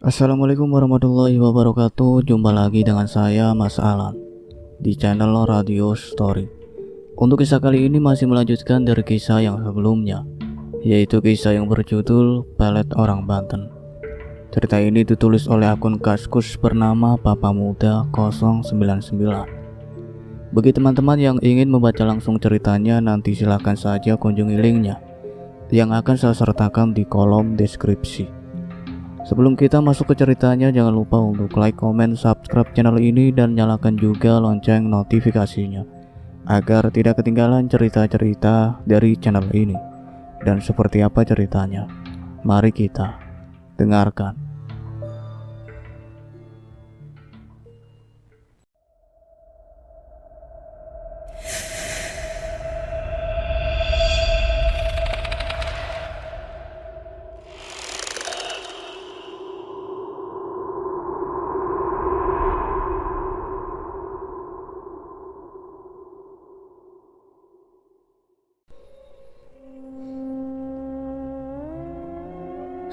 Assalamualaikum warahmatullahi wabarakatuh. Jumpa lagi dengan saya Mas Alan di channel Radio Story. Untuk kisah kali ini masih melanjutkan dari kisah yang sebelumnya, yaitu kisah yang berjudul Pelet Orang Banten. Cerita ini ditulis oleh akun Kaskus bernama Papa Muda 099. Bagi teman-teman yang ingin membaca langsung ceritanya, nanti silakan saja kunjungi linknya yang akan saya sertakan di kolom deskripsi. Sebelum kita masuk ke ceritanya, jangan lupa untuk like, comment, subscribe channel ini dan nyalakan juga lonceng notifikasinya agar tidak ketinggalan cerita-cerita dari channel ini. Dan seperti apa ceritanya? Mari kita dengarkan.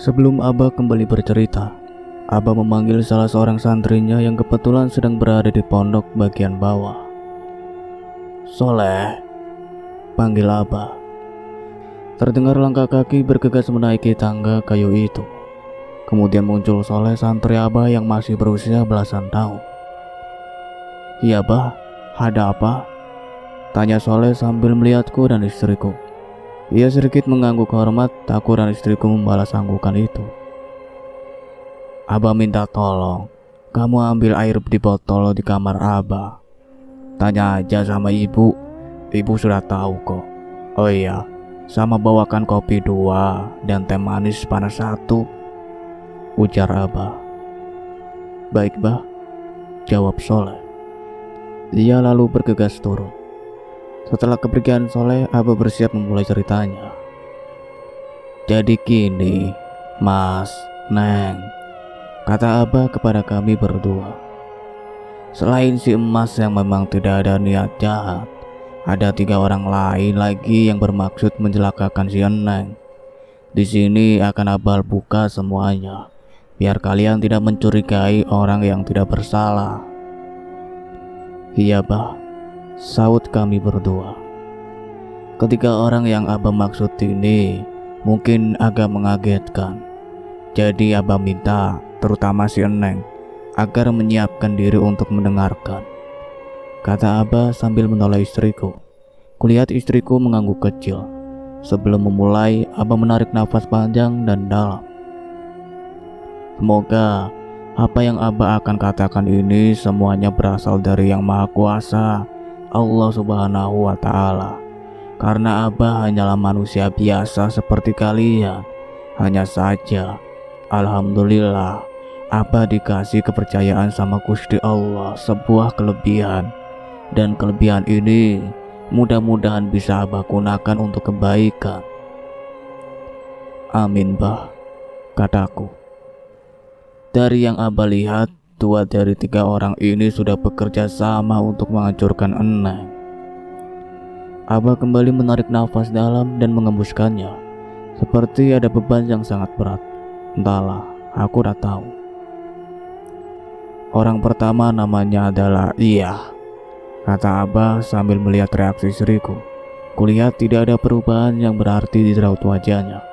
Sebelum Abah kembali bercerita, Abah memanggil salah seorang santrinya yang kebetulan sedang berada di pondok bagian bawah. "Soleh," panggil Abah. Terdengar langkah kaki bergegas menaiki tangga kayu itu. Kemudian muncul Soleh, santri Abah yang masih berusia belasan tahun. "Iya Bah, ada apa?" tanya Soleh sambil melihatku dan istriku. Ia sedikit mengangguk hormat. Aku dan istriku membalas anggukan itu. "Abah minta tolong, kamu ambil air di botol di kamar Abah. Tanya aja sama ibu, ibu sudah tahu kok. Oh iya, sama bawakan kopi 2 dan teh manis panas 1, ujar Abah. "Baik Bah," jawab Soleh. Dia lalu bergegas turun. Setelah kepergian Soleh, Abah bersiap memulai ceritanya. "Jadi gini, Mas, Neng," kata Abah kepada kami berdua. "Selain si Emas yang memang tidak ada niat jahat, ada 3 orang lain lagi yang bermaksud mencelakakan si Neng. Di sini akan Abah buka semuanya, biar kalian tidak mencurigai orang yang tidak bersalah." "Iya Bah," saut kami berdua. Ketiga orang yang Abah maksud ini mungkin agak mengagetkan. Jadi Abah minta, terutama si Eneng, agar menyiapkan diri untuk mendengarkan, kata Abah sambil menoleh istriku. Kulihat istriku mengangguk kecil. Sebelum memulai, Abah menarik nafas panjang dan dalam. "Semoga apa yang Abah akan katakan ini semuanya berasal dari Yang Maha Kuasa, Allah Subhanahu wa Ta'ala. Karena Abah hanyalah manusia biasa seperti kalian. Hanya saja, alhamdulillah, Abah dikasih kepercayaan sama Gusti Allah, sebuah kelebihan. Dan kelebihan ini mudah-mudahan bisa Abah gunakan untuk kebaikan." "Amin Bah," kataku. Dari yang Abah lihat, 2 dari 3 orang ini sudah bekerja sama untuk menghancurkan Eneng. Abah kembali menarik nafas dalam dan mengembuskannya, seperti ada beban yang sangat berat. Entahlah, aku udah tahu. "Orang pertama namanya adalah Iya," kata Abah sambil melihat reaksi istriku. Kulihat tidak ada perubahan yang berarti di raut wajahnya.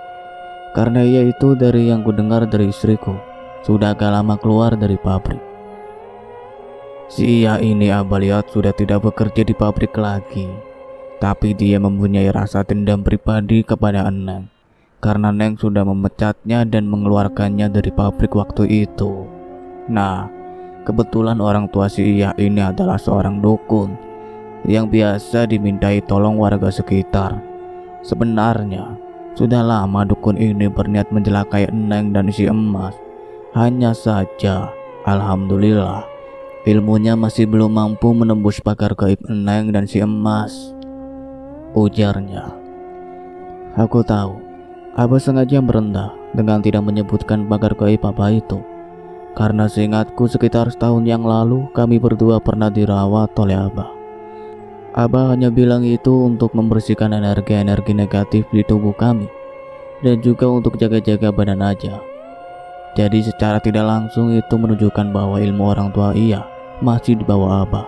Karena ia itu dari yang kudengar dari istriku, sudah agak lama keluar dari pabrik. Si Iya ini Abah lihat sudah tidak bekerja di pabrik lagi. Tapi dia mempunyai rasa dendam pribadi kepada Eneng, karena Neng sudah memecatnya dan mengeluarkannya dari pabrik waktu itu. Nah, kebetulan orang tua si Iya ini adalah seorang dukun yang biasa dimintai tolong warga sekitar. Sebenarnya, sudah lama dukun ini berniat mencelakai Eneng dan si Emas. Hanya saja, alhamdulillah, ilmunya masih belum mampu menembus pagar gaib Eneng dan si Emas, ujarnya. Aku tahu, Abah sengaja merendah dengan tidak menyebutkan pagar gaib apa itu. Karena seingatku sekitar setahun yang lalu kami berdua pernah dirawat oleh Abah. Abah hanya bilang itu untuk membersihkan energi-energi negatif di tubuh kami, dan juga untuk jaga-jaga badan aja. Jadi secara tidak langsung itu menunjukkan bahwa ilmu orang tua ia masih di bawah Abah.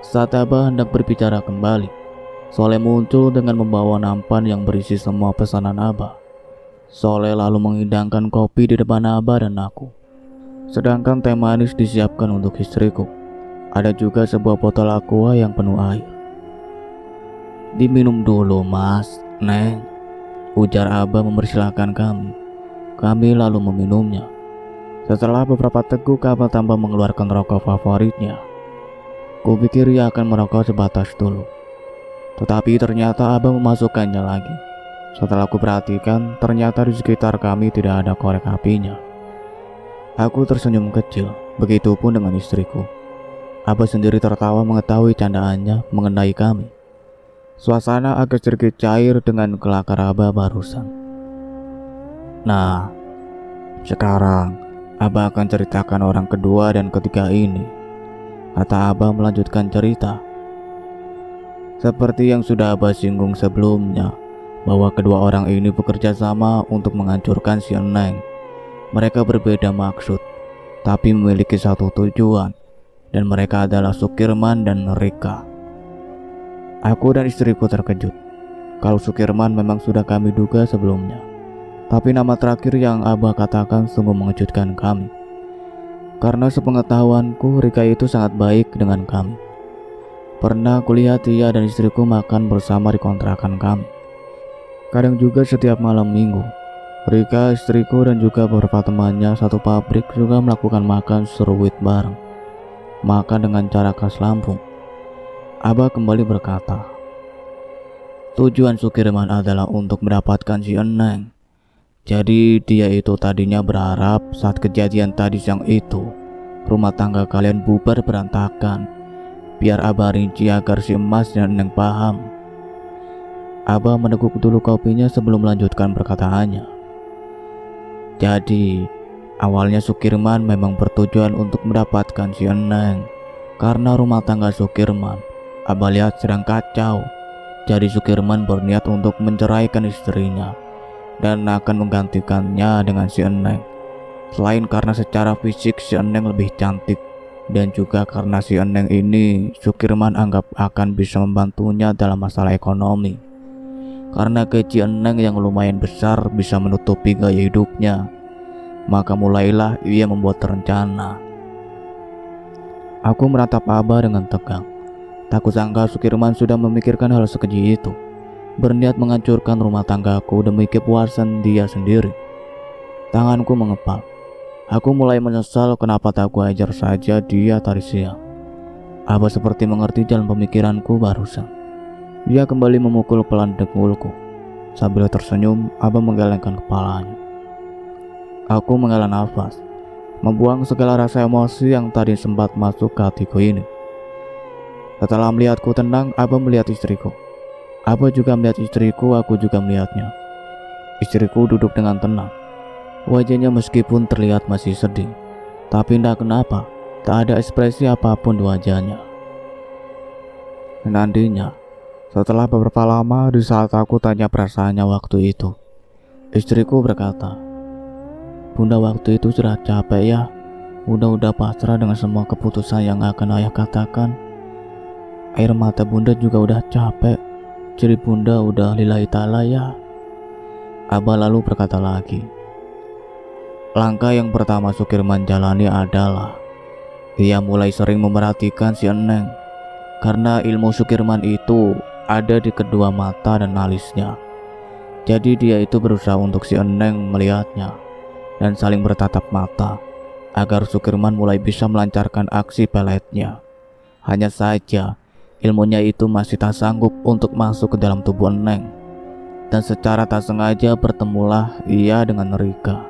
Saat Abah hendak berbicara kembali, Soleh muncul dengan membawa nampan yang berisi semua pesanan Abah. Soleh lalu menghidangkan kopi di depan Abah dan aku. Sedangkan teh manis disiapkan untuk istriku. Ada juga sebuah botol aqua yang penuh air. "Diminum dulu mas, Neng," ujar Abah mempersilahkan kami. Kami lalu meminumnya. Setelah beberapa teguk, Abah tambah mengeluarkan rokok favoritnya. Kupikir ia akan merokok sebatas dulu, tetapi ternyata Abah memasukkannya lagi. Setelah aku perhatikan, ternyata di sekitar kami tidak ada korek apinya. Aku tersenyum kecil, begitupun dengan istriku. Abah sendiri tertawa mengetahui candaannya mengenai kami. Suasana agak sedikit cair dengan kelakar Abah barusan. "Nah, sekarang Abah akan ceritakan orang kedua dan ketiga ini," kata Abah melanjutkan cerita. Seperti yang sudah Abah singgung sebelumnya, bahwa kedua orang ini bekerja sama untuk menghancurkan si Eneng. Mereka berbeda maksud, tapi memiliki satu tujuan, dan mereka adalah Sukirman dan Rika. Aku dan istriku terkejut. Kalau Sukirman memang sudah kami duga sebelumnya, tapi nama terakhir yang Abah katakan sungguh mengejutkan kami. Karena sepengetahuanku, Rika itu sangat baik dengan kami. Pernah kulihat ia dan istriku makan bersama di kontrakan kami. Kadang juga setiap malam minggu, Rika, istriku dan juga beberapa temannya satu pabrik juga melakukan makan seruit bareng. Makan dengan cara khas Lampung. Abah kembali berkata, tujuan Sukirman adalah untuk mendapatkan si Eneng. Jadi dia itu tadinya berharap saat kejadian tadi siang itu rumah tangga kalian bubar berantakan, biar Abah rinci agar si Emas dan Eneng paham. Abah meneguk dulu kopinya sebelum melanjutkan perkataannya. Jadi awalnya Sukirman memang bertujuan untuk mendapatkan si Eneng, karena rumah tangga Sukirman Abah lihat sedang kacau. Jadi Sukirman berniat untuk menceraikan istrinya dan akan menggantikannya dengan si Eneng. Selain karena secara fisik si Eneng lebih cantik, dan juga karena si Eneng ini Sukirman anggap akan bisa membantunya dalam masalah ekonomi. Karena gaji Eneng yang lumayan besar bisa menutupi gaya hidupnya, maka mulailah ia membuat rencana. Aku meratap Abah dengan tegang. Tak kusangka Sukirman sudah memikirkan hal sekeji itu, berniat menghancurkan rumah tanggaku demi kepuasan dia sendiri. Tanganku mengepal. Aku mulai menyesal kenapa tak kuajar saja dia tadi siang. Abah seperti mengerti jalan pemikiranku barusan. Dia kembali memukul pelan dengkulku. Sambil tersenyum, Abah menggelengkan kepalanya. Aku menghela nafas, membuang segala rasa emosi yang tadi sempat masuk ke hatiku ini. Setelah melihatku tenang, Abah melihat istriku. Abah juga melihat istriku, aku juga melihatnya. Istriku duduk dengan tenang. Wajahnya meskipun terlihat masih sedih, tapi entah kenapa tak ada ekspresi apapun di wajahnya. Nantinya, setelah beberapa lama, di saat aku tanya perasaannya waktu itu, istriku berkata, "Bunda waktu itu sudah capek ya. Udah pasrah dengan semua keputusan yang akan ayah katakan. Air mata bunda juga udah capek. Jadi bunda udah lillahi ta'ala ya." Abah lalu berkata lagi, langkah yang pertama Sukirman jalani adalah ia mulai sering memerhatikan si Eneng. Karena ilmu Sukirman itu ada di kedua mata dan alisnya. Jadi dia itu berusaha untuk si Eneng melihatnya dan saling bertatap mata agar Sukirman mulai bisa melancarkan aksi peletnya. Hanya saja ilmunya itu masih tak sanggup untuk masuk ke dalam tubuh Eneng, dan secara tak sengaja bertemulah ia dengan Rika.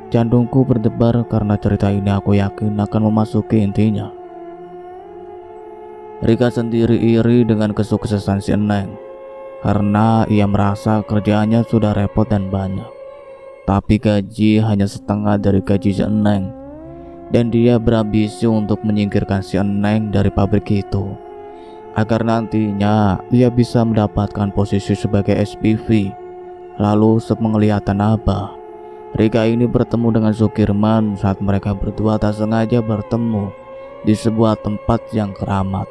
Jantungku berdebar karena cerita ini aku yakin akan memasuki intinya. Rika sendiri iri dengan kesuksesan si Eneng, karena ia merasa kerjaannya sudah repot dan banyak, tapi gaji hanya setengah dari gaji si Eneng. Dan dia berambisi untuk menyingkirkan si Eneng dari pabrik itu, agar nantinya ia bisa mendapatkan posisi sebagai SPV. Lalu sepenglihatan Abah, Rika ini bertemu dengan Sukirman saat mereka berdua tak sengaja bertemu di sebuah tempat yang keramat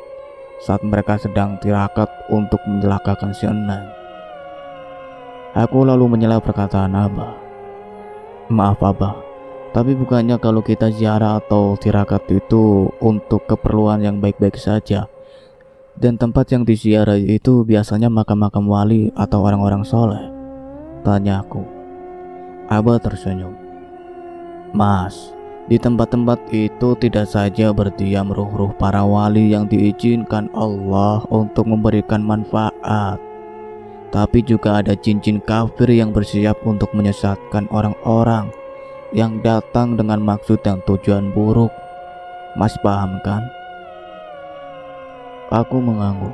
saat mereka sedang tirakat untuk mencelakakan si Eneng. Aku lalu menyela perkataan Abah. Maaf Abah, tapi bukannya kalau kita ziarah atau tirakat itu untuk keperluan yang baik-baik saja. Dan tempat yang diziarah itu biasanya makam-makam wali atau orang-orang soleh? Tanya aku. Abah tersenyum. Mas, di tempat-tempat itu tidak saja berdiam ruh-ruh para wali yang diizinkan Allah untuk memberikan manfaat, tapi juga ada jin-jin kafir yang bersiap untuk menyesatkan orang-orang yang datang dengan maksud dan tujuan buruk. Mas paham kan? Aku mengangguk.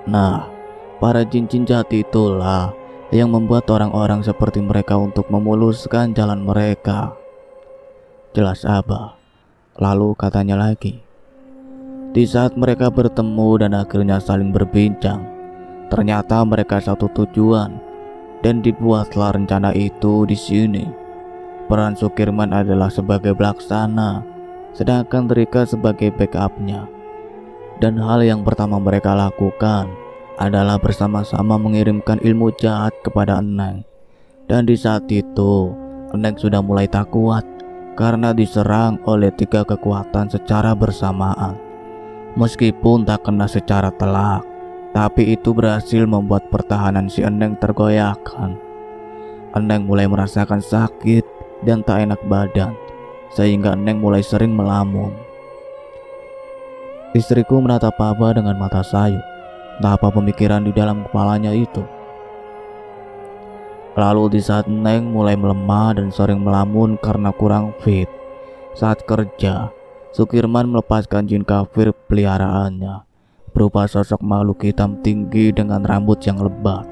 Nah, para jin-jin jahat itulah yang membuat orang-orang seperti mereka untuk memuluskan jalan mereka. Jelas Abah. Lalu katanya lagi, di saat mereka bertemu dan akhirnya saling berbincang, ternyata mereka satu tujuan dan dibuatlah rencana itu di sini. Peran Sukirman adalah sebagai pelaksana, sedangkan Rika sebagai backupnya. Dan hal yang pertama mereka lakukan adalah bersama-sama mengirimkan ilmu jahat kepada Eneng. Dan di saat itu, Eneng sudah mulai tak kuat karena diserang oleh 3 kekuatan secara bersamaan. Meskipun tak kena secara telak, tapi itu berhasil membuat pertahanan si Eneng tergoyahkan. Eneng mulai merasakan sakit dan tak enak badan, sehingga Eneng mulai sering melamun. Istriku menatap Abah dengan mata sayu. Tak apa pemikiran di dalam kepalanya itu. Lalu di saat Neng mulai melemah dan sering melamun karena kurang fit saat kerja, Sukirman melepaskan jin kafir peliharaannya berupa sosok makhluk hitam tinggi dengan rambut yang lebat.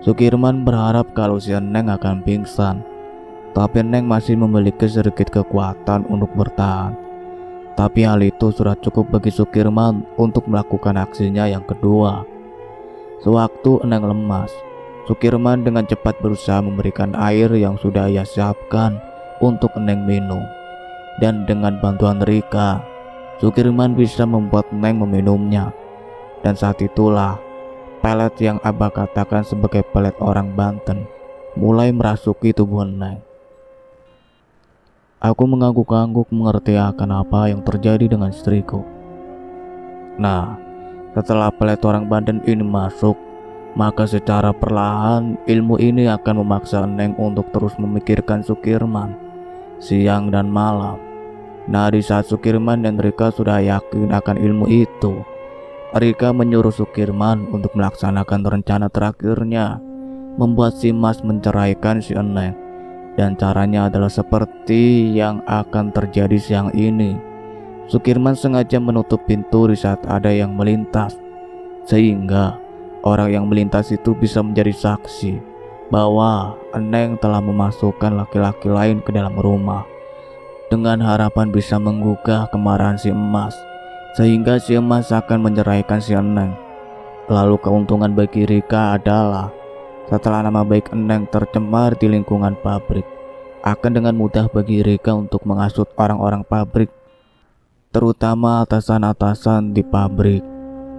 Sukirman berharap kalau si Neng akan pingsan, tapi Neng masih memiliki sedikit kekuatan untuk bertahan. Tapi hal itu sudah cukup bagi Sukirman untuk melakukan aksinya yang kedua. Sewaktu Eneng lemas, Sukirman dengan cepat berusaha memberikan air yang sudah ia siapkan untuk Eneng minum. Dan dengan bantuan Rika, Sukirman bisa membuat Eneng meminumnya. Dan saat itulah pelet yang Abah katakan sebagai pelet orang Banten mulai merasuki tubuh Eneng. Aku mengangguk-angguk mengerti akan apa yang terjadi dengan istriku. Nah, setelah pelet orang Banten ini masuk, maka secara perlahan ilmu ini akan memaksa Eneng untuk terus memikirkan Sukirman siang dan malam. Nah, di saat Sukirman dan Rika sudah yakin akan ilmu itu, Rika menyuruh Sukirman untuk melaksanakan rencana terakhirnya, membuat si Mas menceraikan si Eneng. Dan caranya adalah seperti yang akan terjadi siang ini. Sukirman sengaja menutup pintu di saat ada yang melintas, sehingga orang yang melintas itu bisa menjadi saksi bahwa Eneng telah memasukkan laki-laki lain ke dalam rumah, dengan harapan bisa menggugah kemarahan si Emas, sehingga si Emas akan menceraikan si Eneng. Lalu keuntungan bagi Rika adalah setelah nama baik Eneng tercemar di lingkungan pabrik, akan dengan mudah bagi Rika untuk menghasut orang-orang pabrik, terutama atasan-atasan di pabrik.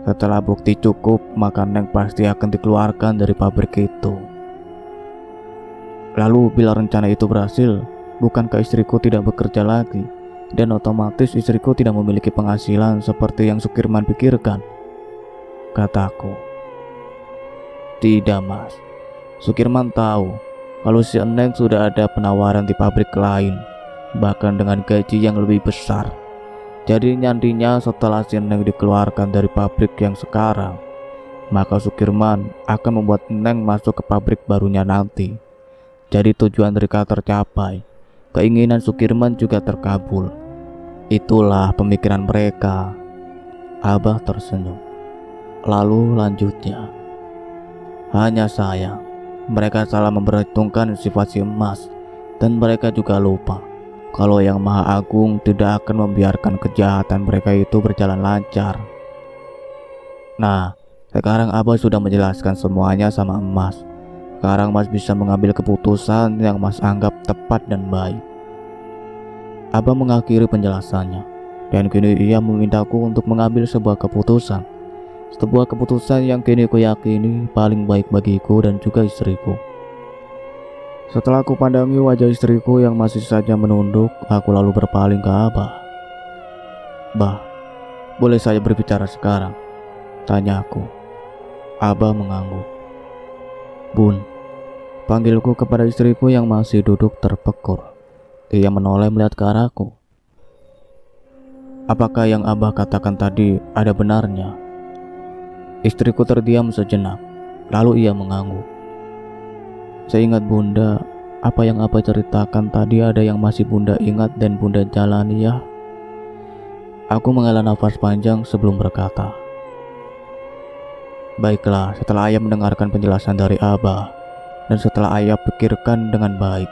Setelah bukti cukup, maka Eneng pasti akan dikeluarkan dari pabrik itu. Lalu bila rencana itu berhasil, bukankah istriku tidak bekerja lagi? Dan otomatis istriku tidak memiliki penghasilan seperti yang Sukirman pikirkan, kataku. Tidak Mas, Sukirman tahu kalau si Eneng sudah ada penawaran di pabrik lain, bahkan dengan gaji yang lebih besar. Jadi nantinya setelah si Eneng dikeluarkan dari pabrik yang sekarang, maka Sukirman akan membuat Eneng masuk ke pabrik barunya nanti. Jadi tujuan Rika tercapai, keinginan Sukirman juga terkabul. Itulah pemikiran mereka. Abah tersenyum. Lalu lanjutnya, hanya sayang mereka salah memperhitungkan sifat si Emas, dan mereka juga lupa kalau Yang Maha Agung tidak akan membiarkan kejahatan mereka itu berjalan lancar. Nah, sekarang Abah sudah menjelaskan semuanya sama Emas. sekarang Mas bisa mengambil keputusan yang Mas anggap tepat dan baik. Abah mengakhiri penjelasannya, dan kini ia memintaku untuk mengambil sebuah keputusan. Sebuah keputusan yang kini ku yakini paling baik bagiku dan juga istriku. Setelah aku pandangi wajah istriku yang masih saja menunduk, aku lalu berpaling ke Abah. "Bah, boleh saya berbicara sekarang?" tanya aku. Abah mengangguk. "Bun," panggilku kepada istriku yang masih duduk terpekur. Ia menoleh melihat ke arahku. "Apakah yang Abah katakan tadi ada benarnya?" Istriku terdiam sejenak, lalu ia mengangguk. "Seingat Bunda, apa yang Abah ceritakan tadi ada yang masih Bunda ingat dan Bunda jalani ya?" Aku menghela nafas panjang sebelum berkata, "Baiklah." Setelah ayah mendengarkan penjelasan dari Abah, dan setelah ayah pikirkan dengan baik,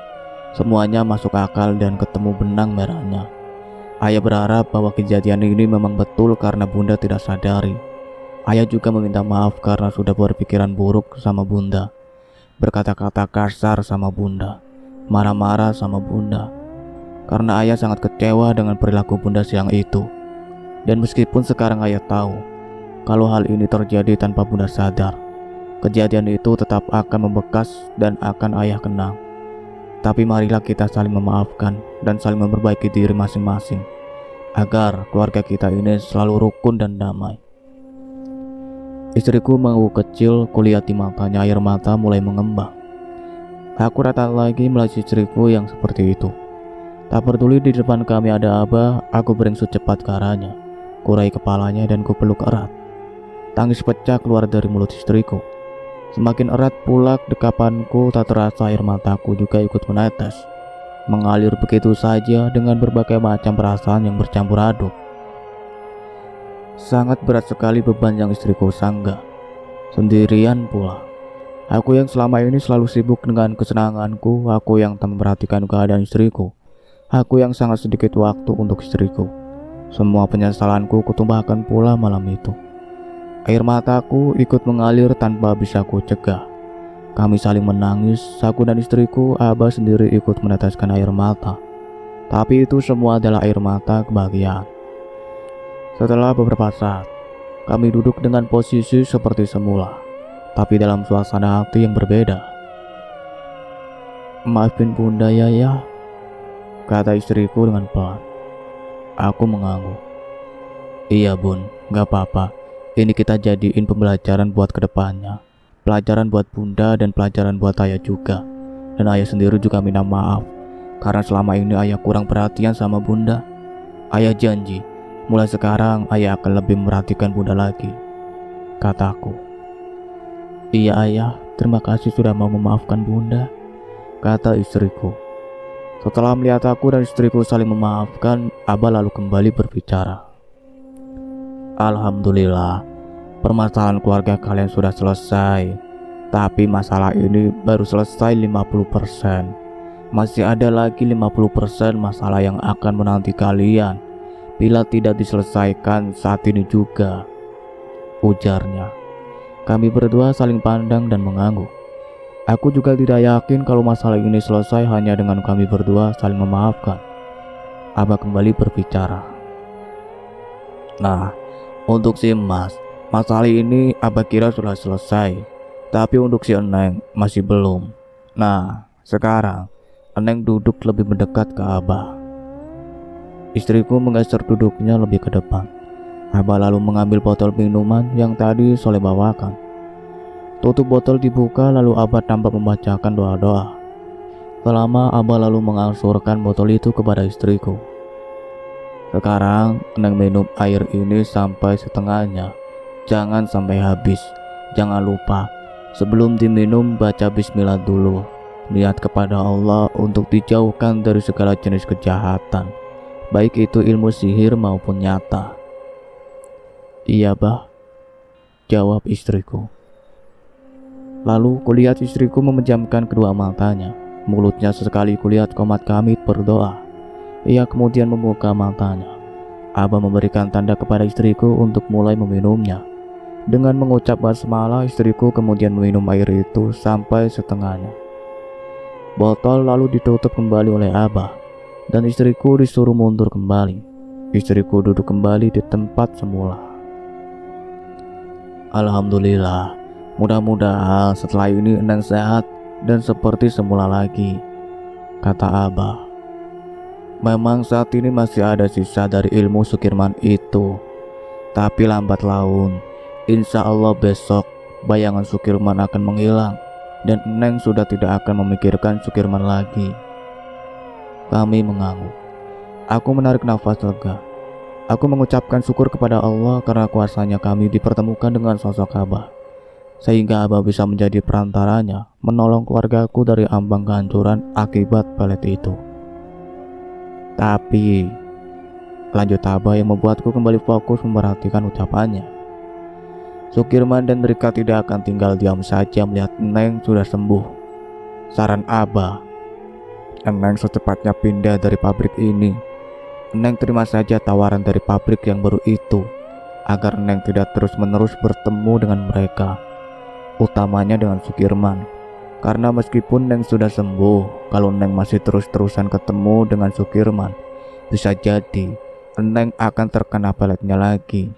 semuanya masuk akal dan ketemu benang merahnya. Ayah berharap bahwa kejadian ini memang betul karena Bunda tidak sadari. Ayah juga meminta maaf karena sudah berpikiran buruk sama Bunda, berkata-kata kasar sama Bunda, marah-marah sama Bunda, karena ayah sangat kecewa dengan perilaku Bunda siang itu. Dan meskipun sekarang ayah tahu kalau hal ini terjadi tanpa Bunda sadar, kejadian itu tetap akan membekas dan akan ayah kenang. Tapi marilah kita saling memaafkan dan saling memperbaiki diri masing-masing, agar keluarga kita ini selalu rukun dan damai. Istriku mengangguk kecil, kulihat di matanya air mata mulai mengembang. Aku rata lagi melihat istriku yang seperti itu. Tak peduli di depan kami ada Abah, aku beringsut cepat ke arahnya. Kurai kepalanya dan kupeluk erat. Tangis pecah keluar dari mulut istriku. Semakin erat pula dekapanku, tak terasa air mataku juga ikut menetes, mengalir begitu saja dengan berbagai macam perasaan yang bercampur aduk. Sangat berat sekali beban yang istriku sanggah, sendirian pula. Aku yang selama ini selalu sibuk dengan kesenanganku, aku yang tak memperhatikan keadaan istriku, aku yang sangat sedikit waktu untuk istriku. Semua penyesalanku kutumpahkan pula malam itu. Air mataku ikut mengalir tanpa bisa ku cegah. Kami saling menangis, aku dan istriku. Abah sendiri ikut meneteskan air mata. Tapi itu semua adalah air mata kebahagiaan. Setelah beberapa saat, kami duduk dengan posisi seperti semula, tapi dalam suasana hati yang berbeda. "Maafin Bunda ya," kata istriku dengan pelan. Aku mengangguk. "Iya Bun, gak apa-apa. Ini kita jadiin pembelajaran buat kedepannya. Pelajaran buat Bunda dan pelajaran buat ayah juga. Dan ayah sendiri juga minta maaf karena selama ini ayah kurang perhatian sama Bunda. Ayah janji, mulai sekarang ayah akan lebih memperhatikan Bunda lagi," kataku. "Iya ayah, terima kasih sudah mau memaafkan Bunda," kata istriku. Setelah melihat aku dan istriku saling memaafkan, Abah lalu kembali berbicara. "Alhamdulillah, permasalahan keluarga kalian sudah selesai. Tapi masalah ini baru selesai 50%. Masih ada lagi 50% masalah yang akan menanti kalian bila tidak diselesaikan saat ini juga," ujarnya. Kami berdua saling pandang dan mengangguk. Aku juga tidak yakin kalau masalah ini selesai hanya dengan kami berdua saling memaafkan. Abah kembali berbicara. "Nah, untuk si Mas, masalah ini Abah kira sudah selesai. Tapi untuk si Eneng masih belum. Nah, sekarang Eneng duduk lebih mendekat ke Abah." Istriku menggeser duduknya lebih ke depan. Abah lalu mengambil botol minuman yang tadi Soleh bawakan. Tutup botol dibuka, lalu Abah tampak membacakan doa-doa. Selama Abah lalu mengansurkan botol itu kepada istriku. "Sekarang Eneng minum air ini sampai setengahnya. Jangan sampai habis. Jangan lupa, sebelum diminum baca bismillah dulu. Niat kepada Allah untuk dijauhkan dari segala jenis kejahatan, baik itu ilmu sihir maupun nyata." "Iya Bah," jawab istriku. Lalu kulihat istriku memejamkan kedua matanya. Mulutnya sesekali kulihat komat kamit berdoa. Ia kemudian membuka matanya. Abah memberikan tanda kepada istriku untuk mulai meminumnya. Dengan mengucap basmalah, istriku kemudian meminum air itu sampai setengahnya. Botol lalu ditutup kembali oleh Abah, dan istriku disuruh mundur kembali. Istriku duduk kembali di tempat semula. Alhamdulillah, mudah-mudahan setelah ini Eneng sehat dan seperti semula lagi, kata Abah. Memang saat ini masih ada sisa dari ilmu Sukirman itu, tapi lambat laun, insya Allah besok bayangan Sukirman akan menghilang dan Eneng sudah tidak akan memikirkan Sukirman lagi. Kami mengangguk. Aku menarik nafas lega. Aku mengucapkan syukur kepada Allah karena kuasanya kami dipertemukan dengan sosok Abah, sehingga Abah bisa menjadi perantaranya menolong keluargaku dari ambang kehancuran akibat pelet itu. Tapi, lanjut Abah yang membuatku kembali fokus memperhatikan ucapannya. Sukirman dan Rika tidak akan tinggal diam saja melihat Eneng sudah sembuh. Saran Abah, Eneng secepatnya pindah dari pabrik ini. Eneng terima saja tawaran dari pabrik yang baru itu, agar Eneng tidak terus-menerus bertemu dengan mereka, utamanya dengan Sukirman. Karena meskipun Eneng sudah sembuh, kalau Eneng masih terus-terusan ketemu dengan Sukirman, bisa jadi Eneng akan terkena peletnya lagi.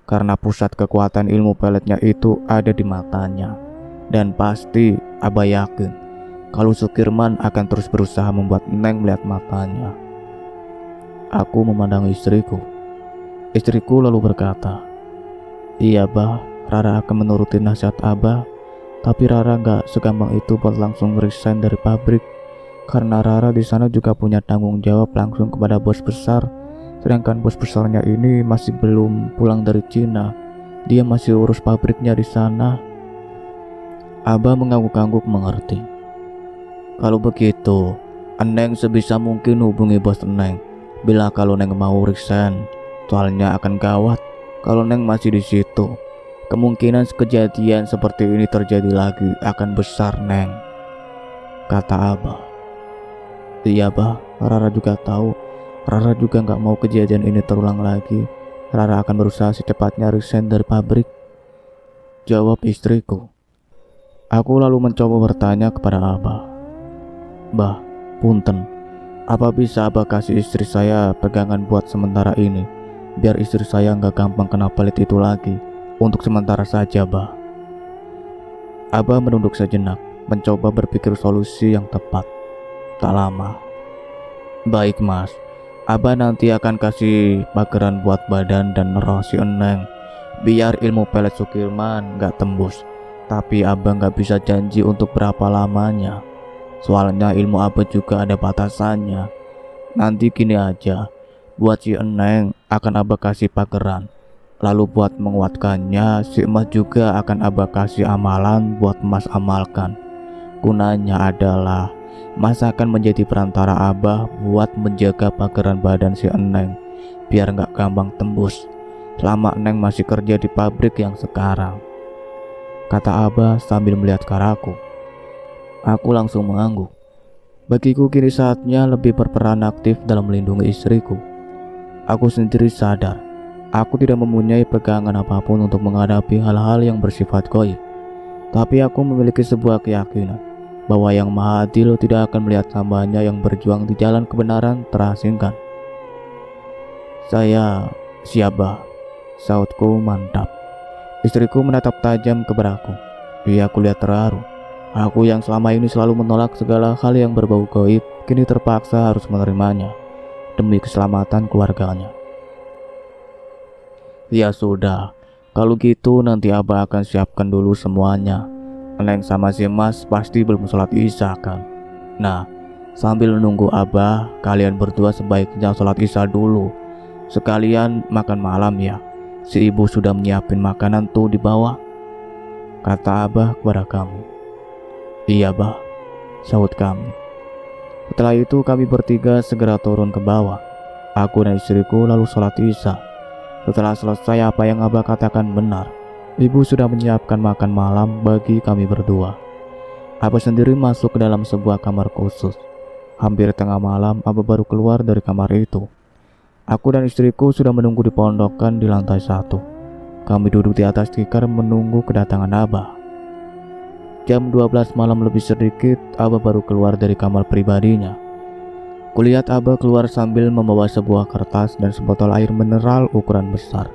Karena pusat kekuatan ilmu peletnya itu ada di matanya. Dan pasti Abah yakin kalau Sukirman akan terus berusaha membuat Eneng melihat matanya. Aku memandang istriku. Istriku lalu berkata, "Iya Bah, Rara akan menuruti nasihat Abah. Tapi Rara gak segampang itu buat langsung resign dari pabrik, karena Rara di sana juga punya tanggung jawab langsung kepada bos besar. Sedangkan bos besarnya ini masih belum pulang dari Cina. Dia masih urus pabriknya di sana." Abah mengangguk-angguk mengerti. Kalau begitu, Eneng sebisa mungkin hubungi bos Eneng. Bila kalau Neng mau resign, soalnya akan gawat kalau Neng masih di situ. Kemungkinan kejadian seperti ini terjadi lagi akan besar, Neng, kata Abah. Iya Bah, Rara juga tahu. Rara juga gak mau kejadian ini terulang lagi. Rara akan berusaha secepatnya resign dari pabrik, jawab istriku. Aku lalu mencoba bertanya kepada Abah. Bah, punten, apa bisa Abah kasih istri saya pegangan buat sementara ini, biar istri saya gak gampang kena pelit itu lagi. Untuk sementara saja, Bah. Abah menunduk sejenak, mencoba berpikir solusi yang tepat. Tak lama. Baik Mas, Abah nanti akan kasih pageran buat badan dan roh si Eneng, biar ilmu pelet Sukirman gak tembus. Tapi Abah gak bisa janji untuk berapa lamanya. Soalnya ilmu Abah juga ada batasannya. Nanti gini aja, buat si Eneng akan Abah kasih pageran. Lalu buat menguatkannya, si Emas juga akan Abah kasih amalan buat Mas amalkan. Gunanya adalah Mas akan menjadi perantara Abah buat menjaga pageran badan si Eneng, biar gak gampang tembus selama Eneng masih kerja di pabrik yang sekarang, kata Abah sambil melihat ke arahku. Aku langsung mengangguk. Bagiku kini saatnya lebih berperan aktif dalam melindungi istriku. Aku sendiri sadar aku tidak mempunyai pegangan apapun untuk menghadapi hal-hal yang bersifat gaib. Tapi aku memiliki sebuah keyakinan bahwa Yang Maha Adil tidak akan melihat hambanya yang berjuang di jalan kebenaran terasingkan. Saya siap Bah, sautku mantap. Istriku menatap tajam kepadaku. Ia kulihat terharu. Aku yang selama ini selalu menolak segala hal yang berbau gaib, kini terpaksa harus menerimanya demi keselamatan keluarganya. Ya sudah, kalau gitu nanti Abah akan siapkan dulu semuanya. Eneng sama si Mas pasti belum sholat isya kan? Nah, sambil menunggu Abah, kalian berdua sebaiknya sholat isya dulu. Sekalian makan malam ya. Si ibu sudah menyiapin makanan tuh di bawah, kata Abah kepada kami. Iya Bah, sahut kami. Setelah itu kami bertiga segera turun ke bawah. Aku dan istriku lalu sholat isya. Setelah selesai apa yang Abah katakan benar. Ibu sudah menyiapkan makan malam bagi kami berdua. Abah sendiri masuk ke dalam sebuah kamar khusus. Hampir tengah malam Abah baru keluar dari kamar itu. Aku dan istriku sudah menunggu di pondokan di lantai 1. kami duduk di atas tikar menunggu kedatangan Abah. Jam 12 malam lebih sedikit, Abah baru keluar dari kamar pribadinya. Kulihat Abah keluar sambil membawa sebuah kertas dan sebotol air mineral ukuran besar.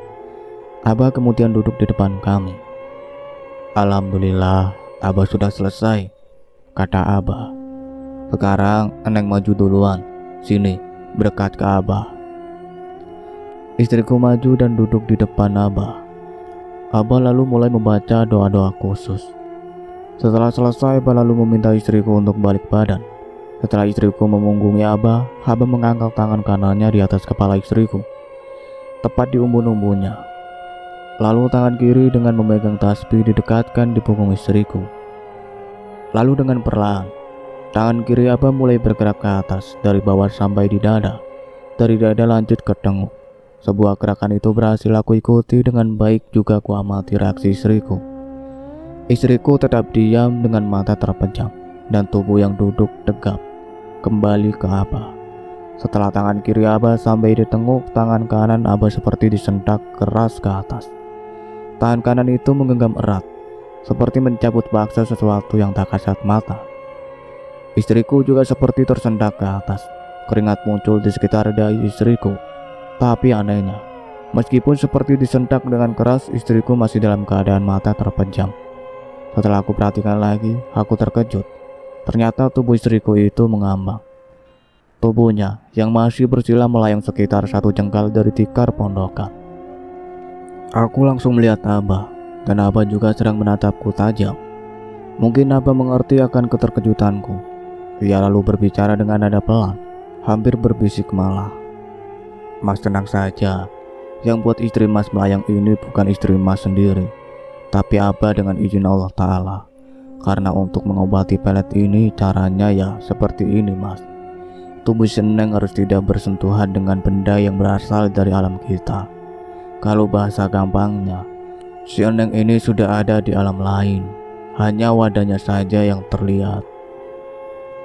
Abah kemudian duduk di depan kami. "Alhamdulillah, Abah sudah selesai," kata Abah. "Sekarang Eneng maju duluan. Sini, berdekat ke Abah." Istriku maju dan duduk di depan Abah. Abah lalu mulai membaca doa-doa khusus. Setelah selesai, Abah lalu meminta istriku untuk balik badan. Setelah istriku memunggungi Abah mengangkat tangan kanannya di atas kepala istriku, tepat di umbun-umbunnya. Lalu tangan kiri dengan memegang tasbih didekatkan di punggung istriku. Lalu dengan perlahan, tangan kiri Abah mulai bergerak ke atas dari bawah sampai di dada. Dari dada lanjut ke tenguk. Sebuah gerakan itu berhasil aku ikuti dengan baik, juga aku amati reaksi istriku. Istriku tetap diam dengan mata terpejam dan tubuh yang duduk tegap kembali ke Abah. Setelah tangan kiri Abah sampai di tenguk, tangan kanan Abah seperti disentak keras ke atas. Tangan kanan itu menggenggam erat, seperti mencabut paksa sesuatu yang tak kasat mata. Istriku juga seperti tersentak ke atas. Keringat muncul di sekitar dahi istriku. Tapi anehnya, meskipun seperti disentak dengan keras, istriku masih dalam keadaan mata terpejam. Setelah aku perhatikan lagi, aku terkejut. Ternyata tubuh istriku itu mengambang. Tubuhnya yang masih bersila melayang sekitar 1 jengkal dari tikar pondokan. Aku langsung melihat Abah, dan Abah juga sedang menatapku tajam. Mungkin Abah mengerti akan keterkejutanku. Ia lalu berbicara dengan nada pelan, hampir berbisik malah. "Mas tenang saja, yang buat istri Mas melayang ini bukan istri Mas sendiri, tapi Abah dengan izin Allah Ta'ala. Karena untuk mengobati pelet ini caranya ya seperti ini Mas. Tubuh si Eneng harus tidak bersentuhan dengan benda yang berasal dari alam kita. Kalau bahasa gampangnya, si Eneng ini sudah ada di alam lain, hanya wadahnya saja yang terlihat."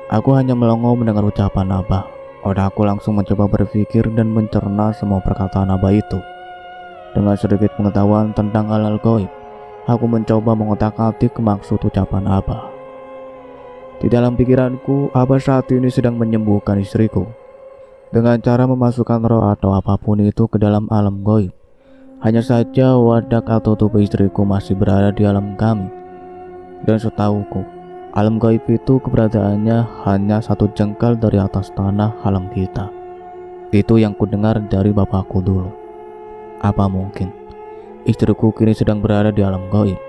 Aku hanya melongo mendengar ucapan Abah. Otakku langsung mencoba berpikir dan mencerna semua perkataan Abah itu. Dengan sedikit pengetahuan tentang hal-hal gaib, aku mencoba mengotak-atik maksud ucapan Abah. Di dalam pikiranku, Abah saat ini sedang menyembuhkan istriku dengan cara memasukkan roh atau apapun itu ke dalam alam gaib. Hanya saja wadak atau tubuh istriku masih berada di alam kami. Dan setahuku, alam gaib itu keberadaannya hanya 1 jengkal dari atas tanah alam kita. Itu yang kudengar dari bapakku dulu. Apa mungkin istriku kini sedang berada di alam gaib?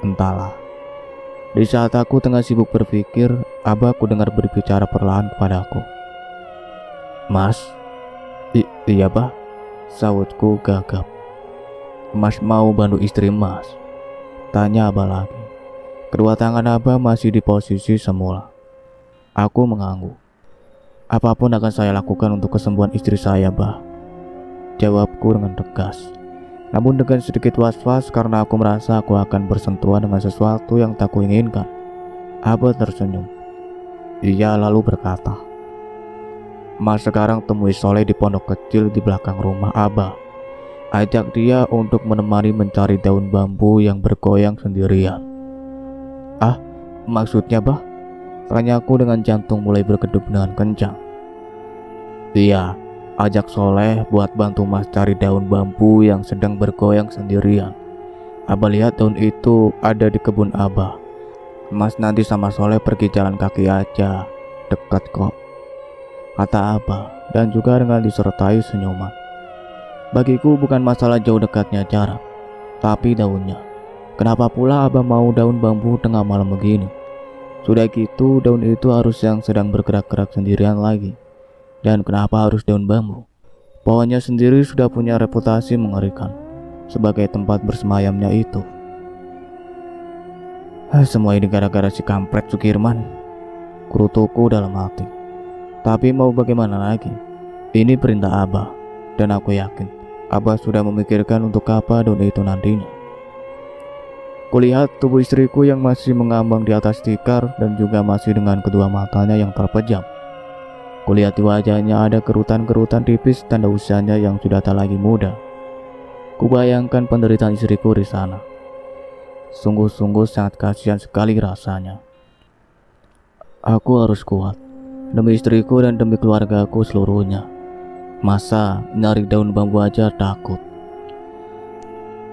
Entahlah. Di saat aku tengah sibuk berpikir, Abah kudengar berbicara perlahan kepadaku. "Mas?" Iya Bah," sahutku gagap. "Mas mau bantu istri Mas?" tanya Abah lagi. Kedua tangan Abah masih di posisi semula. Aku mengangguk. "Apapun akan saya lakukan untuk kesembuhan istri saya, Bah," jawabku dengan tegas. Namun dengan sedikit was-was karena aku merasa aku akan bersentuhan dengan sesuatu yang tak kuinginkan. Abah tersenyum. Ia lalu berkata, "Mas sekarang temui Soleh di pondok kecil di belakang rumah Abah. Ajak dia untuk menemani mencari daun bambu yang bergoyang sendirian." "Ah, maksudnya Bah?" tanyaku dengan jantung mulai berdegup dengan kencang. "Iya, ajak Soleh buat bantu Mas cari daun bambu yang sedang bergoyang sendirian. Abah lihat daun itu ada di kebun Abah. Mas nanti sama Soleh pergi jalan kaki aja, dekat kok," kata Abah, dan juga dengan disertai senyuman. Bagiku bukan masalah jauh dekatnya jarak, tapi daunnya. Kenapa pula Abah mau daun bambu tengah malam begini? Sudah gitu daun itu harus yang sedang bergerak-gerak sendirian lagi. Dan kenapa harus daun bambu? Pohonnya sendiri sudah punya reputasi mengerikan sebagai tempat bersemayamnya itu. Semua ini gara-gara si kampret Sukirman, kurutuku dalam hati. Tapi mau bagaimana lagi? Ini perintah Abah, dan aku yakin Abah sudah memikirkan untuk apa daun itu nantinya. Kulihat tubuh istriku yang masih mengambang di atas tikar dan juga masih dengan kedua matanya yang terpejam. Kulihat di wajahnya ada kerutan-kerutan tipis tanda usianya yang sudah tak lagi muda. Kubayangkan penderitaan istriku di sana. Sungguh-sungguh sangat kasihan sekali rasanya. Aku harus kuat demi istriku dan demi keluargaku seluruhnya. Masa nyari daun bambu aja takut.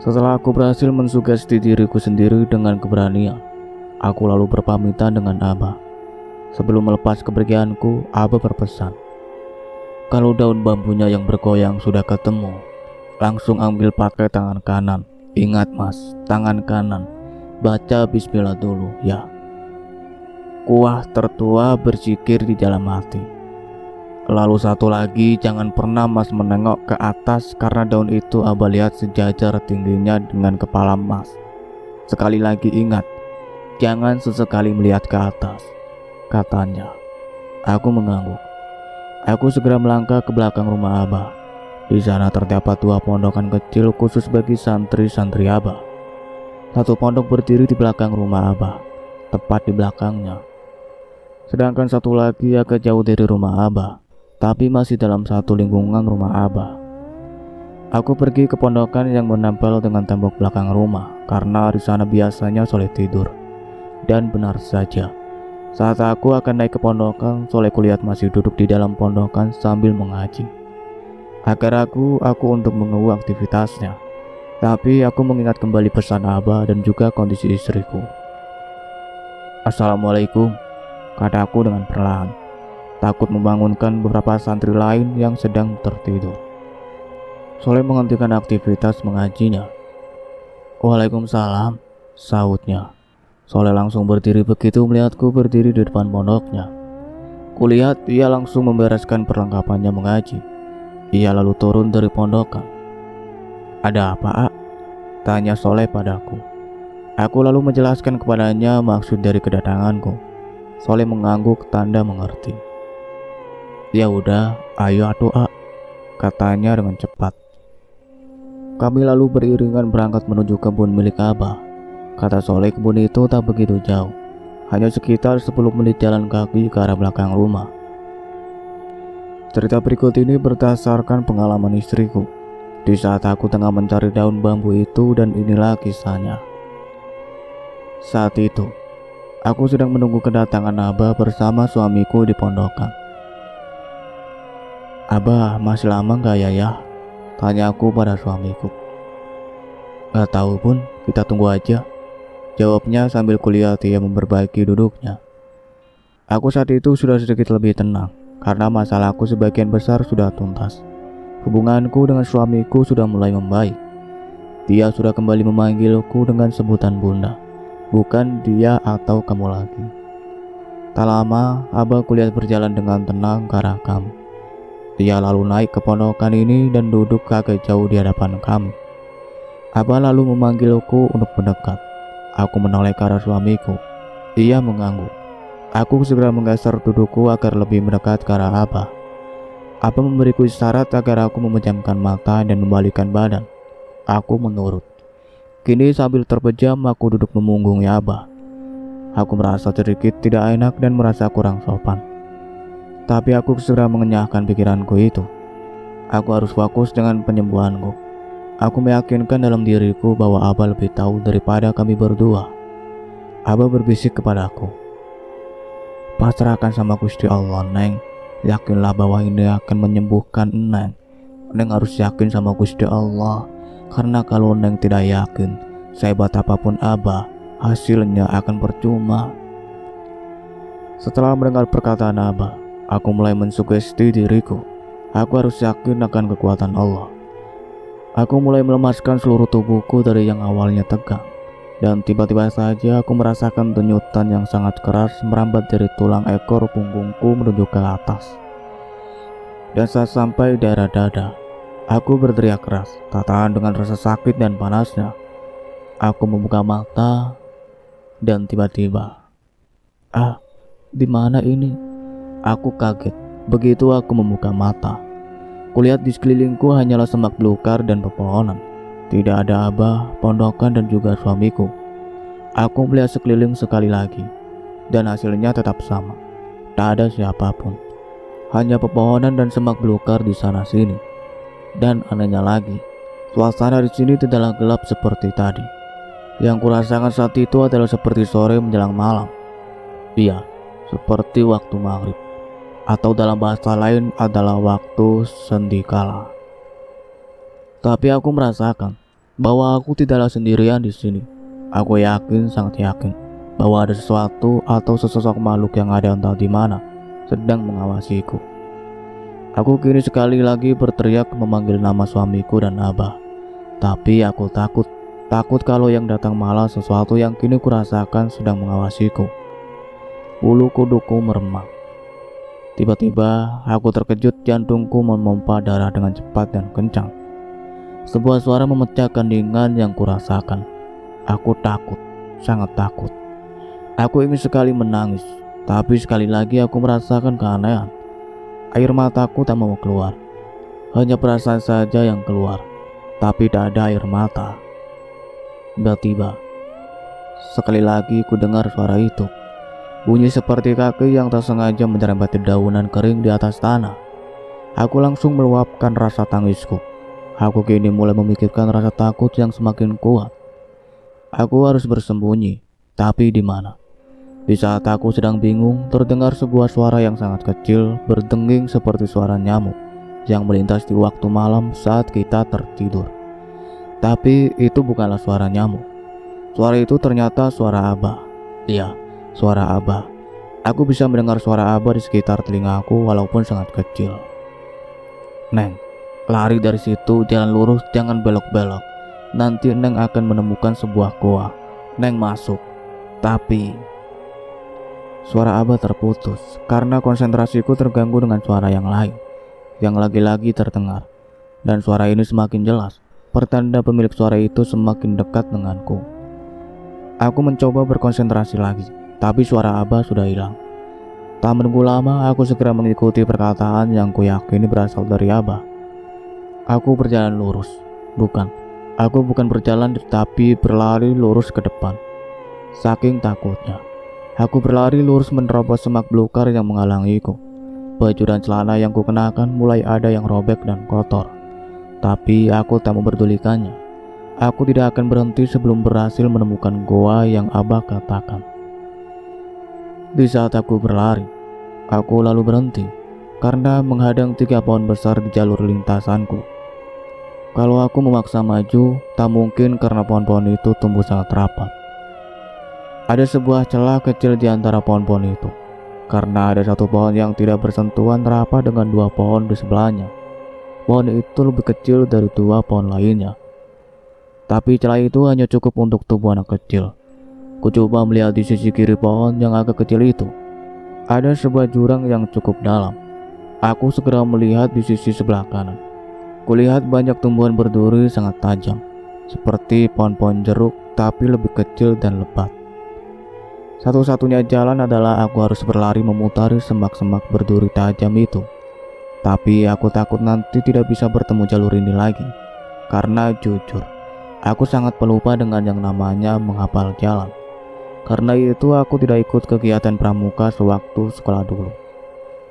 Setelah aku berhasil mensugesti diriku sendiri dengan keberanian, aku lalu berpamitan dengan Abah. Sebelum melepas kepergianku, Abah berpesan, kalau daun bambunya yang bergoyang sudah ketemu, langsung ambil pakai tangan kanan. Ingat mas, tangan kanan. Baca bismillah dulu ya. Kuah tertua berzikir di dalam hati. Lalu satu lagi, jangan pernah mas menengok ke atas karena daun itu Abah lihat sejajar tingginya dengan kepala mas. Sekali lagi ingat, jangan sesekali melihat ke atas, katanya. Aku mengangguk. Aku segera melangkah ke belakang rumah Abah. Di sana terdapat 2 pondokan kecil khusus bagi santri-santri Abah. Satu pondok berdiri di belakang rumah Abah, tepat di belakangnya. Sedangkan satu lagi agak jauh dari rumah Abah, tapi masih dalam satu lingkungan rumah Abah. Aku pergi ke pondokan yang menempel dengan tembok belakang rumah karena di sana biasanya Soleh tidur. Dan benar saja, saat aku akan naik ke pondokan, Soleh kulihat masih duduk di dalam pondokan sambil mengaji. Agar aku untuk mengganggu aktivitasnya, tapi aku mengingat kembali pesan Abah dan juga kondisi istriku. Assalamualaikum, kataku dengan perlahan, takut membangunkan beberapa santri lain yang sedang tertidur. Soleh menghentikan aktivitas mengajinya. Waalaikumsalam, sahutnya. Soleh langsung berdiri begitu melihatku berdiri di depan pondoknya. Kulihat ia langsung membereskan perlengkapannya mengaji. Ia lalu turun dari pondokan. Ada apa, Ak? Tanya Soleh padaku. Aku lalu menjelaskan kepadanya maksud dari kedatanganku. Soleh mengangguk tanda mengerti. Ya udah, ayo atuh, Ak, katanya dengan cepat. Kami lalu beriringan berangkat menuju kebun milik Abah. Kata Soleh, kebun itu tak begitu jauh, hanya sekitar 10 menit jalan kaki ke arah belakang rumah. Cerita berikut ini berdasarkan pengalaman istriku di saat aku tengah mencari daun bambu itu, dan inilah kisahnya. Saat itu, aku sedang menunggu kedatangan Abah bersama suamiku di pondokan. Abah masih lama gak ya? Tanya aku pada suamiku. Gak tahu pun, kita tunggu aja, jawabnya sambil kulihat ia memperbaiki duduknya. Aku saat itu sudah sedikit lebih tenang karena masalahku sebagian besar sudah tuntas. Hubunganku dengan suamiku sudah mulai membaik. Dia sudah kembali memanggilku dengan sebutan bunda, bukan dia atau kamu lagi. Tak lama, Abah kulihat berjalan dengan tenang ke arah kami. Dia lalu naik ke pondokan ini dan duduk agak jauh di hadapan kami. Abah lalu memanggilku untuk mendekat. Aku menoleh ke arah suamiku. Ia mengangguk. Aku segera menggeser dudukku agar lebih mendekat ke arah Abah. Abah memberiku isyarat agar aku memejamkan mata dan membalikkan badan. Aku menurut. Kini sambil terpejam aku duduk memunggungi Abah. Aku merasa sedikit tidak enak dan merasa kurang sopan. Tapi aku segera mengenyahkan pikiranku itu. Aku harus fokus dengan penyembuhanku. Aku meyakinkan dalam diriku bahwa Abah lebih tahu daripada kami berdua. Abah berbisik kepadaku. Pasrahkan sama Gusti Allah, Neng. Yakinlah bahwa ini akan menyembuhkan Neng. Neng harus yakin sama Gusti Allah. Karena kalau Neng tidak yakin, sehebat apapun Abah, hasilnya akan percuma. Setelah mendengar perkataan Abah, aku mulai mensugesti diriku. Aku harus yakin akan kekuatan Allah. Aku mulai melemaskan seluruh tubuhku dari yang awalnya tegang. Dan tiba-tiba saja aku merasakan denyutan yang sangat keras merambat dari tulang ekor punggungku menuju ke atas. Dan saat sampai daerah dada, aku berteriak keras, tak tahan dengan rasa sakit dan panasnya. Aku membuka mata dan tiba-tiba, di mana ini? Aku kaget. Begitu aku membuka mata, kulihat di sekelilingku hanyalah semak belukar dan pepohonan. Tidak ada Abah, pondokan dan juga suamiku. Aku melihat sekeliling sekali lagi, dan hasilnya tetap sama. Tak ada siapapun, hanya pepohonan dan semak belukar di sana sini. Dan anehnya lagi, Suasana di sini tidaklah gelap seperti tadi. Yang kurasakan saat itu adalah seperti sore menjelang malam. Iya, seperti waktu maghrib. Atau dalam bahasa lain adalah waktu sendikala. Tapi aku merasakan bahwa aku tidaklah sendirian di sini. Aku yakin, sangat yakin, bahwa ada sesuatu atau sesosok makhluk yang ada entah di mana sedang mengawasiku. Aku kini sekali lagi berteriak memanggil nama suamiku dan Abah. Tapi aku takut kalau yang datang malah sesuatu yang kini kurasakan sedang mengawasiku. Bulu kuduku meremang. Tiba-tiba aku terkejut, jantungku memompa darah dengan cepat dan kencang. Sebuah suara memecahkan keheningan yang kurasakan. Aku takut, sangat takut. Aku ingin sekali menangis, tapi sekali lagi aku merasakan keanehan. Air mataku tak mau keluar. Hanya perasaan saja yang keluar, tapi tak ada air mata. Tiba-tiba, sekali lagi ku dengar suara itu. Bunyi seperti kaki yang tak sengaja menyerempet dedaunan kering di atas tanah. Aku langsung meluapkan rasa tangisku. Aku kini mulai memikirkan rasa takut yang semakin kuat. Aku harus bersembunyi, tapi di mana? Di saat aku sedang bingung, terdengar sebuah suara yang sangat kecil berdenging seperti suara nyamuk yang melintas di waktu malam saat kita tertidur. Tapi itu bukanlah suara nyamuk. Suara itu ternyata suara Abah. Iya, suara Abah. Aku bisa mendengar suara Abah di sekitar telingaku walaupun sangat kecil. Neng, lari dari situ, jalan lurus, jangan belok-belok. Nanti Neng akan menemukan sebuah goa. Neng masuk. Tapi suara Abah terputus karena konsentrasiku terganggu dengan suara yang lain yang lagi-lagi terdengar. Dan suara ini semakin jelas, pertanda pemilik suara itu semakin dekat denganku. Aku mencoba berkonsentrasi lagi, tapi suara Abah sudah hilang. Tak menunggu lama, aku segera mengikuti perkataan yang kuyakini berasal dari Abah. Aku berjalan lurus. Aku bukan berjalan tetapi berlari lurus ke depan. Saking takutnya, aku berlari lurus menerobos semak belukar yang menghalangiku. Baju dan celana yang kukenakan mulai ada yang robek dan kotor. Tapi aku tak memperdulikannya. Aku tidak akan berhenti sebelum berhasil menemukan goa yang Abah katakan. Di saat aku berlari, aku lalu berhenti karena menghadang 3 pohon besar di jalur lintasanku. Kalau aku memaksa maju, tak mungkin karena pohon-pohon itu tumbuh sangat rapat. Ada sebuah celah kecil di antara pohon-pohon itu, karena ada satu pohon yang tidak bersentuhan rapat dengan 2 pohon di sebelahnya. Pohon itu lebih kecil dari 2 pohon lainnya. Tapi celah itu hanya cukup untuk tubuh anak kecil. Ku coba melihat di sisi kiri pohon yang agak kecil itu. Ada sebuah jurang yang cukup dalam. Aku segera melihat di sisi sebelah kanan. Kulihat banyak tumbuhan berduri sangat tajam, seperti pohon-pohon jeruk tapi lebih kecil dan lebat. Satu-satunya jalan adalah aku harus berlari memutari semak-semak berduri tajam itu. Tapi aku takut nanti tidak bisa bertemu jalur ini lagi. Karena jujur, aku sangat pelupa dengan yang namanya menghafal jalan. Karena itu aku tidak ikut kegiatan pramuka sewaktu sekolah dulu.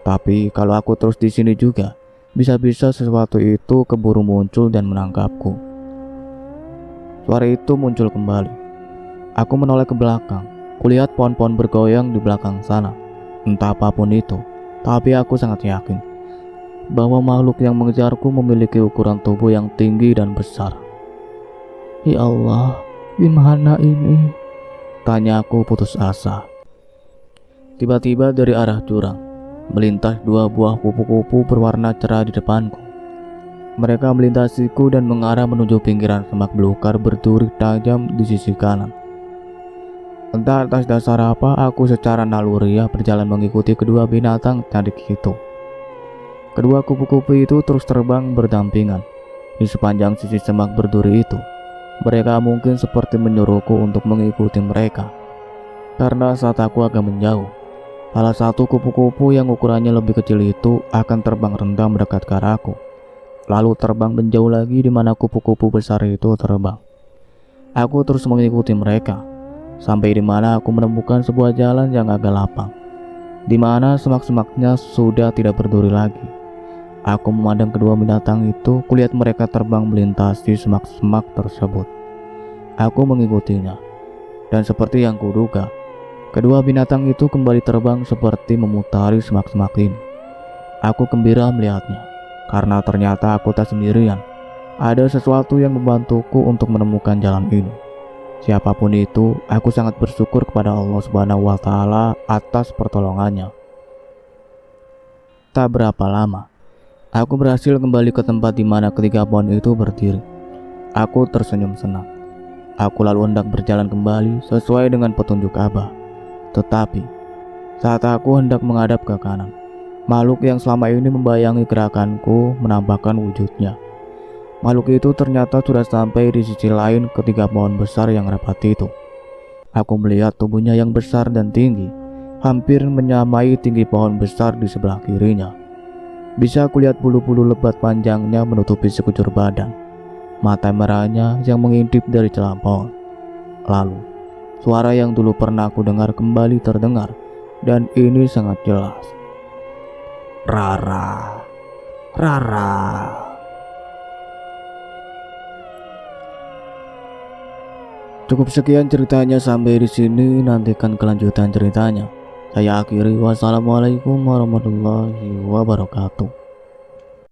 Tapi kalau aku terus di sini juga, bisa-bisa sesuatu itu keburu muncul dan menangkapku. Suara itu muncul kembali. Aku menoleh ke belakang. Kulihat pohon-pohon bergoyang di belakang sana. Entah apapun itu, tapi aku sangat yakin bahwa makhluk yang mengejarku memiliki ukuran tubuh yang tinggi dan besar. Ya Allah, gimana ini? Tanya aku putus asa. Tiba-tiba dari arah jurang melintas 2 buah kupu-kupu berwarna cerah di depanku. Mereka melintasiku dan mengarah menuju pinggiran semak belukar berduri tajam di sisi kanan. Entah atas dasar apa, aku secara naluriah berjalan mengikuti kedua binatang cantik itu. Kedua kupu-kupu itu terus terbang berdampingan di sepanjang sisi semak berduri itu. Mereka mungkin seperti menyuruhku untuk mengikuti mereka. Karena saat aku agak menjauh, salah satu kupu-kupu yang ukurannya lebih kecil itu akan terbang rendah mendekat ke arahku, lalu terbang menjauh lagi di mana kupu-kupu besar itu terbang. Aku terus mengikuti mereka, sampai di mana aku menemukan sebuah jalan yang agak lapang, di mana semak-semaknya sudah tidak berduri lagi. Aku memandang kedua binatang itu, kulihat mereka terbang melintasi semak-semak tersebut. Aku mengikutinya, dan seperti yang kuduga, kedua binatang itu kembali terbang seperti memutari semak-semak ini. Aku gembira melihatnya, karena ternyata aku tak sendirian. Ada sesuatu yang membantuku untuk menemukan jalan ini. Siapapun itu, aku sangat bersyukur kepada Allah Subhanahu wa Ta'ala atas pertolongannya. Tak berapa lama, aku berhasil kembali ke tempat di mana ketiga pohon itu berdiri. Aku tersenyum senang. Aku lalu hendak berjalan kembali sesuai dengan petunjuk Abah. Tetapi, saat aku hendak menghadap ke kanan, makhluk yang selama ini membayangi gerakanku menampakkan wujudnya. Makhluk itu ternyata sudah sampai di sisi lain ketiga pohon besar yang rapat itu. Aku melihat tubuhnya yang besar dan tinggi, hampir menyamai tinggi pohon besar di sebelah kirinya. Bisa kulihat bulu-bulu lebat panjangnya menutupi sekujur badan, mata merahnya yang mengintip dari celah pohon. Lalu, suara yang dulu pernah aku dengar kembali terdengar, dan ini sangat jelas. Rara, Rara. Cukup sekian ceritanya sampai di sini, nantikan kelanjutan ceritanya. Saya akhiri, wassalamualaikum warahmatullahi wabarakatuh.